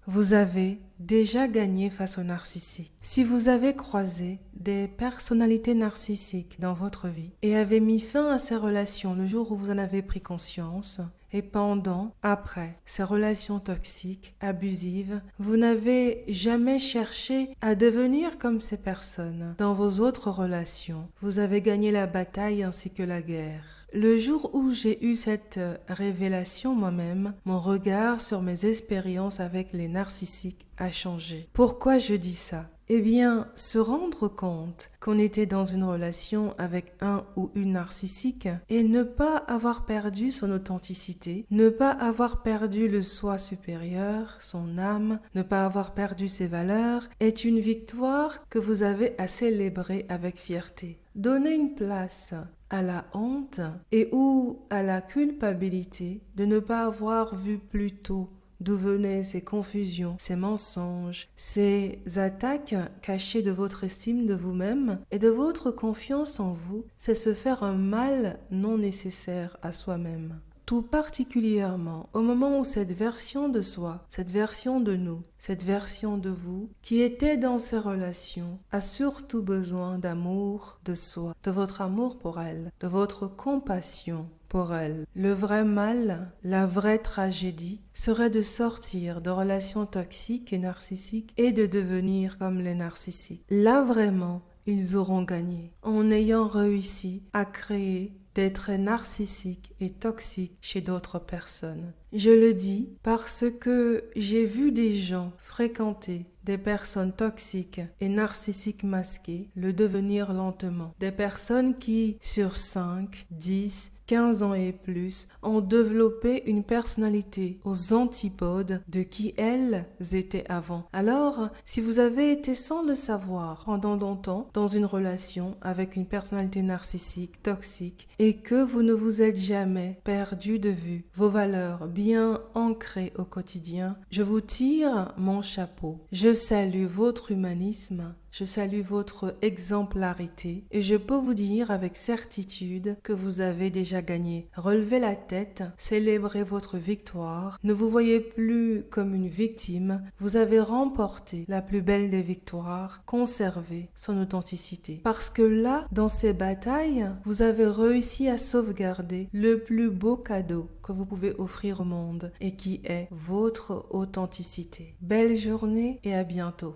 vous avez déjà gagné face au narcissique. Si vous avez croisé des personnalités narcissiques dans votre vie et avez mis fin à ces relations le jour où vous en avez pris conscience, et pendant, après, ces relations toxiques, abusives, vous n'avez jamais cherché à devenir comme ces personnes. Dans vos autres relations, vous avez gagné la bataille ainsi que la guerre. Le jour où j'ai eu cette révélation moi-même, mon regard sur mes expériences avec les narcissiques a changé. Pourquoi je dis ça ? Eh bien, se rendre compte qu'on était dans une relation avec un ou une narcissique et ne pas avoir perdu son authenticité, ne pas avoir perdu le soi supérieur, son âme, ne pas avoir perdu ses valeurs, est une victoire que vous avez à célébrer avec fierté. Donnez une place à la honte et ou à la culpabilité de ne pas avoir vu plus tôt d'où venaient ces confusions, ces mensonges, ces attaques cachées de votre estime de vous-même et de votre confiance en vous, c'est se faire un mal non nécessaire à soi-même. Tout particulièrement au moment où cette version de soi, cette version de nous, cette version de vous qui était dans ces relations a surtout besoin d'amour de soi, de votre amour pour elle, de votre compassion pour elle. Le vrai mal, la vraie tragédie serait de sortir de relations toxiques et narcissiques et de devenir comme les narcissiques. Là vraiment, ils auront gagné en ayant réussi à créer des traits narcissiques et toxiques chez d'autres personnes. Je le dis parce que j'ai vu des gens fréquenter des personnes toxiques et narcissiques masquées le devenir lentement. Des personnes qui, sur 5, 10, 15 ans et plus, ont développé une personnalité aux antipodes de qui elles étaient avant. Alors, si vous avez été sans le savoir pendant longtemps dans une relation avec une personnalité narcissique, toxique, et que vous ne vous êtes jamais perdu de vue vos valeurs bien ancrées au quotidien, je vous tire mon chapeau. Je salue votre humanisme. Je salue votre exemplarité et je peux vous dire avec certitude que vous avez déjà gagné. Relevez la tête, célébrez votre victoire. Ne vous voyez plus comme une victime. Vous avez remporté la plus belle des victoires. Conservez son authenticité. Parce que là, dans ces batailles, vous avez réussi à sauvegarder le plus beau cadeau que vous pouvez offrir au monde et qui est votre authenticité. Belle journée et à bientôt.